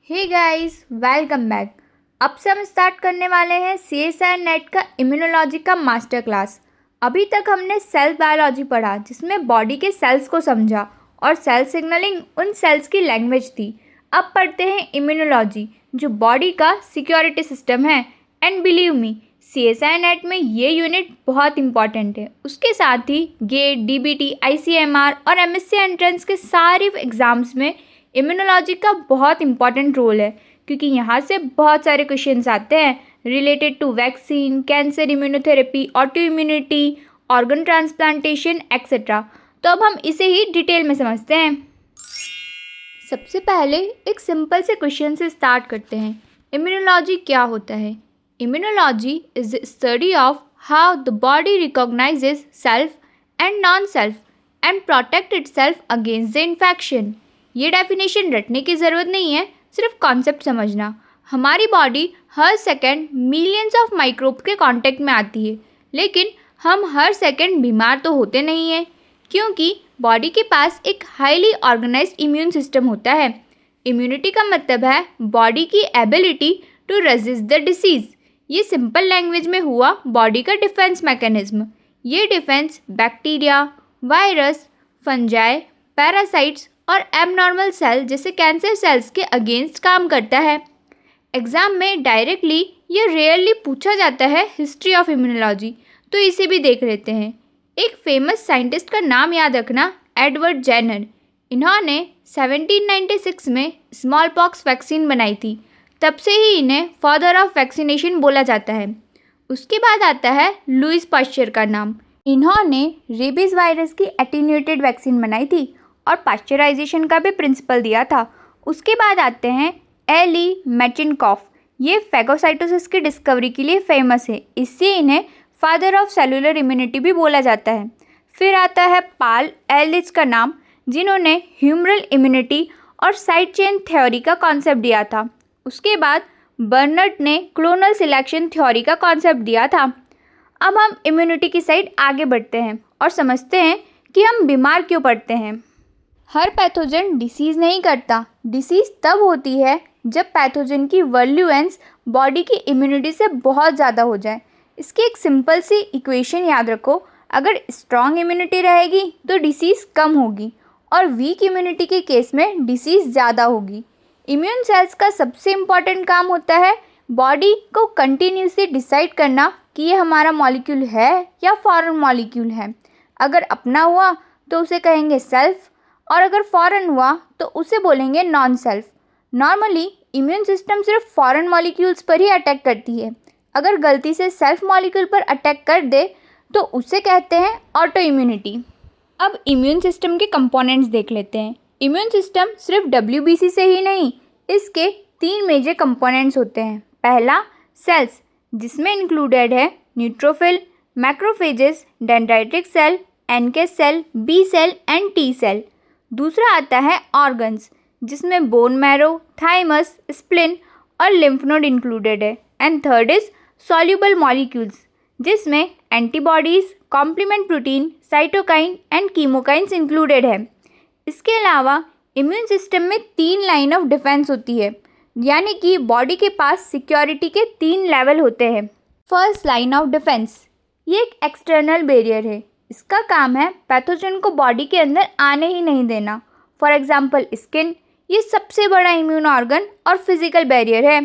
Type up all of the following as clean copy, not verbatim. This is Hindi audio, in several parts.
Hey guys, welcome back. अब से हम स्टार्ट करने वाले हैं CSI नेट का इम्यूनोलॉजी का मास्टर क्लास। अभी तक हमने सेल बायोलॉजी पढ़ा जिसमें बॉडी के सेल्स को समझा और सेल सिग्नलिंग उन सेल्स की लैंग्वेज थी। अब पढ़ते हैं इम्यूनोलॉजी जो बॉडी का सिक्योरिटी सिस्टम है। And believe me, CSI net में ये यूनिट बहुत इंपॉर्टेंट है। उसके साथ ही गेट, DBT, ICMR और MSc एंट्रेंस के सारे एग्ज़ाम्स में इम्यूनोलॉजी का बहुत इंपॉर्टेंट रोल है क्योंकि यहाँ से बहुत सारे क्वेश्चंस आते हैं related to vaccine, cancer immunotherapy, autoimmunity, organ transplantation etcetera. तो अब हम इसे ही डिटेल में समझते हैं। सबसे पहले एक सिंपल से क्वेश्चन से स्टार्ट करते हैं। इम्यूनोलॉजी क्या होता है? Immunology is the study of how the body recognises self and non self and protect itself against the infection. ये डेफिनेशन रटने की ज़रूरत नहीं है, सिर्फ कॉन्सेप्ट समझना। हमारी body her second millions of microbe के कांटेक्ट में आती है, लेकिन हम हर सेकंड बीमार तो होते नहीं हैं क्योंकि बॉडी के पास एक हाईली ऑर्गेनाइज्ड इम्यून सिस्टम होता है। इम्यूनिटी का मतलब है बॉडी की ability to resist the disease. ये सिंपल लैंग्वेज में हुआ बॉडी का डिफेंस मैकेनिज्म। ये defence bacteria, virus, fungi, parasites और एबनॉर्मल सेल जैसे कैंसर सेल्स के अगेंस्ट काम करता है। एग्ज़ाम में डायरेक्टली ये रेयरली पूछा जाता है हिस्ट्री ऑफ इम्यूनोलॉजी, तो इसे भी देख लेते हैं। एक फेमस साइंटिस्ट का नाम याद रखना, एडवर्ड जेनर। इन्होंने 1796 में स्मॉल पॉक्स वैक्सीन बनाई थी। तब से ही इन्हें फादर ऑफ वैक्सीनेशन बोला जाता है। उसके बाद आता है लुईस पाश्चर का नाम। इन्होंने रेबीज़ वायरस की एटीन्यूएटेड वैक्सीन बनाई थी और पाश्चराइजेशन का भी प्रिंसिपल दिया था। उसके बाद आते हैं एली मैचिनकॉफ। ये फैगोसाइटोसिस की डिस्कवरी के लिए फेमस है, इससे इन्हें फादर ऑफ सेलुलर इम्यूनिटी भी बोला जाता है। फिर आता है पाल एलिच का नाम, जिन्होंने ह्यूमरल इम्यूनिटी और साइड चेन थ्योरी का कॉन्सेप्ट दिया था। उसके बाद बर्नर्ड ने क्लोनल सिलेक्शन थ्योरी का कॉन्सेप्ट दिया था। अब हम इम्यूनिटी की साइड आगे बढ़ते हैं और समझते हैं कि हम बीमार क्यों पड़ते हैं। हर पैथोजन डिसीज़ नहीं करता। डिसीज़ तब होती है जब पैथोजन की वर्ल्यूएंस बॉडी की इम्यूनिटी से बहुत ज़्यादा हो जाए। इसकी एक सिंपल सी इक्वेशन याद रखो, अगर स्ट्रॉन्ग इम्यूनिटी रहेगी तो डिसीज़ कम होगी और वीक इम्यूनिटी के केस में डिसीज़ ज़्यादा होगी। इम्यून सेल्स का सबसे इम्पॉर्टेंट काम होता है बॉडी को कंटिन्यूसली डिसाइड करना कि ये हमारा मॉलिक्यूल है या फॉरेन मॉलिक्यूल है। अगर अपना हुआ तो उसे कहेंगे सेल्फ और अगर फॉरेन हुआ तो उसे बोलेंगे non self. Normally immune system सिर्फ फॉरेन मॉलिक्यूल्स पर ही अटैक करती है। अगर गलती से सेल्फ मॉलिक्यूल पर अटैक कर दे तो उसे कहते हैं ऑटो इम्यूनिटी। अब इम्यून सिस्टम के कंपोनेंट्स देख लेते हैं। इम्यून सिस्टम सिर्फ WBC से ही नहीं, इसके 3 मेजर कंपोनेंट्स होते हैं। पहला सेल्स, जिसमें इंक्लूडेड है neutrophil, macrophages, dendritic cell, NK cell, B cell and T cell. दूसरा आता है ऑर्गन्स, जिसमें बोन मैरो, थाइमस, स्प्लिन और लिम्फ नोड इंक्लूडेड है। And third is soluble molecules, जिसमें antibodies, complement protein, cytokine and chemokines included है। इसके अलावा इम्यून सिस्टम में 3 लाइन ऑफ डिफेंस होती है, यानी कि बॉडी के पास सिक्योरिटी के 3 लेवल होते हैं। फर्स्ट लाइन ऑफ डिफेंस, ये एक एक्सटर्नल बैरियर है। इसका काम है पैथोजन को बॉडी के अंदर आने ही नहीं देना। फॉर एग्जांपल स्किन, ये सबसे बड़ा इम्यून ऑर्गन और फिजिकल बैरियर है।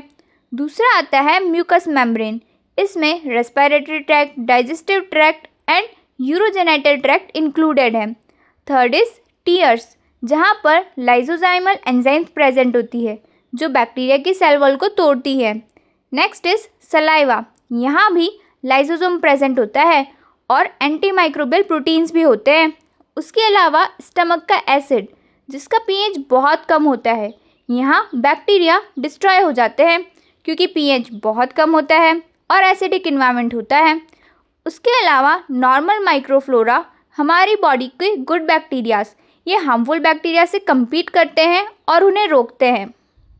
दूसरा आता है म्यूकस मेम्ब्रेन। इसमें respiratory tract, digestive tract and urogenital tract included है। थर्ड इज टीयर्स, जहाँ पर लाइजोजाइमल एंजाइम्स प्रेजेंट होती है जो बैक्टीरिया की सेल वॉल को तोड़ती है। नेक्स्ट इज सलाइवा, यहाँ भी लाइजोसोम प्रेजेंट होता है और एंटीमाइक्रोबियल प्रोटीन्स भी होते हैं। उसके अलावा स्टमक का एसिड, जिसका pH बहुत कम होता है। यहाँ बैक्टीरिया डिस्ट्रॉय हो जाते हैं क्योंकि pH बहुत कम होता है और एसिडिक इन्वायरमेंट होता है। उसके अलावा नॉर्मल माइक्रोफ्लोरा, हमारी बॉडी के गुड बैक्टीरियाज, ये हार्मफुल बैक्टीरिया से compete करते हैं और उन्हें रोकते हैं।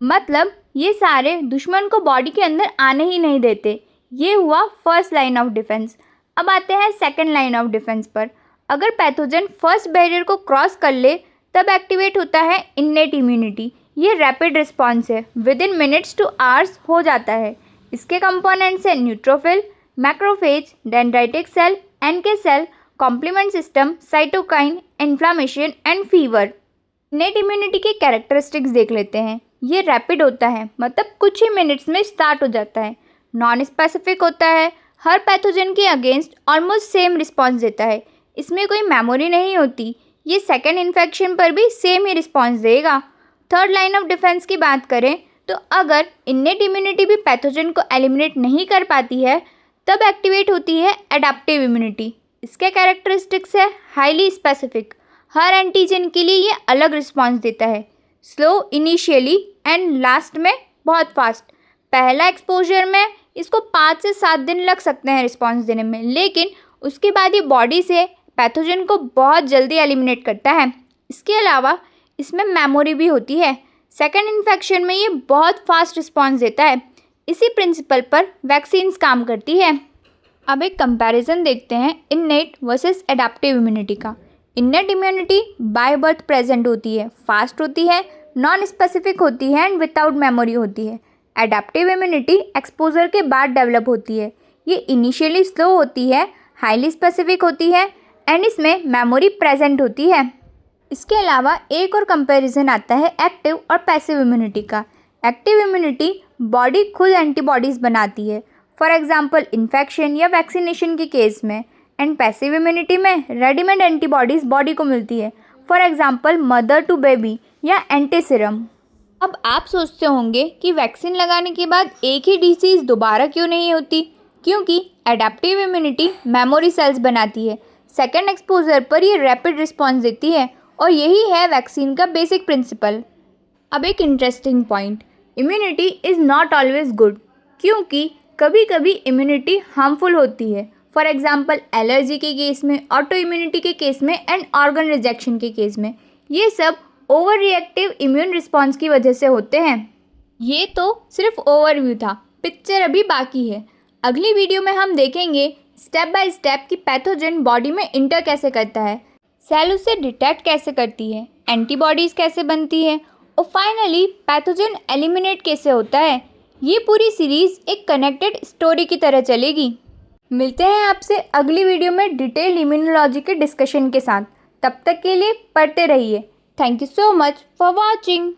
मतलब ये सारे दुश्मन को बॉडी के अंदर आने ही नहीं देते। ये हुआ फर्स्ट लाइन ऑफ डिफेंस। अब आते हैं सेकंड लाइन ऑफ डिफेंस पर। अगर पैथोजन फर्स्ट बैरियर को क्रॉस कर ले तब एक्टिवेट होता है इन्नेट इम्यूनिटी, ये रैपिड रिस्पॉन्स है, within minutes to hours हो जाता है। इसके कंपोनेंट्स हैं neutrophil, macrophage, dendritic cell, NK cell, complement system, cytokine, inflammation and fever. Innate immunity के कैरेक्टरिस्टिक्स देख लेते हैं। ये रैपिड होता है, मतलब कुछ ही मिनट्स में स्टार्ट हो जाता है। नॉन स्पेसिफिक होता है, हर पैथोजन के अगेंस्ट ऑलमोस्ट सेम रिस्पॉन्स देता है। इसमें कोई मेमोरी नहीं होती। ये सेकेंड इन्फेक्शन पर भी सेम ही रिस्पॉन्स देगा। थर्ड लाइन ऑफ डिफेंस की बात करें तो अगर इनेट इम्यूनिटी भी पैथोजन को एलिमिनेट नहीं कर पाती है तब एक्टिवेट होती है एडाप्टिव इम्यूनिटी। इसके कैरेक्टरिस्टिक्स है हाईली स्पेसिफिक, हर एंटीजन के लिए ये अलग रिस्पॉन्स देता है। स्लो इनिशियली एंड लास्ट में बहुत फास्ट। पहला एक्सपोजर में इसको 5 से 7 दिन लग सकते हैं रिस्पॉन्स देने में, लेकिन उसके बाद ये बॉडी से पैथोजन को बहुत जल्दी एलिमिनेट करता है। इसके अलावा इसमें मेमोरी भी होती है। सेकेंड इन्फेक्शन में ये बहुत फास्ट रिस्पॉन्स देता है। इसी प्रिंसिपल पर वैक्सीन्स काम करती है। अब एक कंपैरिजन देखते हैं इनेट वर्सेस एडाप्टिव इम्यूनिटी का। Innate immunity by birth present होती है, फास्ट होती है, नॉन स्पेसिफिक होती है एंड विदाउट मेमोरी होती है। एडाप्टिव इम्यूनिटी एक्सपोजर के बाद डेवलप होती है। ये इनिशियली स्लो होती है, हाईली स्पेसिफिक होती है एंड इसमें मेमोरी प्रेजेंट होती है। इसके अलावा एक और कंपैरिजन आता है एक्टिव और पैसिव इम्यूनिटी का। एक्टिव इम्यूनिटी बॉडी खुद एंटीबॉडीज़ बनाती है, फॉर एग्जांपल इन्फेक्शन या वैक्सीनेशन के केस में। एंड पैसिव इम्यूनिटी में रेडीमेड एंटीबॉडीज़ बॉडी को मिलती है, for example mother to baby या एंटी सीरम। अब आप सोचते होंगे कि वैक्सीन लगाने के बाद एक ही डिसीज़ दोबारा क्यों नहीं होती? क्योंकि एडाप्टिव इम्यूनिटी मेमोरी सेल्स बनाती है। सेकेंड एक्सपोजर पर ये रैपिड रिस्पॉन्स देती है और यही है वैक्सीन का बेसिक प्रिंसिपल। अब एक interesting point, immunity is not always good, क्योंकि कभी कभी इम्यूनिटी हार्मफुल होती है। फॉर एग्जांपल एलर्जी के केस में, ऑटो इम्यूनिटी के केस में एंड ऑर्गन रिजेक्शन के केस में। ये सब ओवर रिएक्टिव इम्यून रिस्पॉन्स की वजह से होते हैं। ये तो सिर्फ ओवरव्यू था, पिक्चर अभी बाकी है। अगली वीडियो में हम देखेंगे स्टेप बाय स्टेप कि पैथोजन बॉडी में इंटर कैसे करता है, सेल उसे डिटेक्ट कैसे करती है, एंटीबॉडीज़ कैसे बनती है और फाइनली पैथोजन एलिमिनेट कैसे होता है। ये पूरी सीरीज़ एक कनेक्टेड स्टोरी की तरह चलेगी। मिलते हैं आपसे अगली वीडियो में डिटेल्ड इम्यूनोलॉजी के डिस्कशन के साथ। तब तक के लिए पढ़ते रहिए। Thank you so much for watching.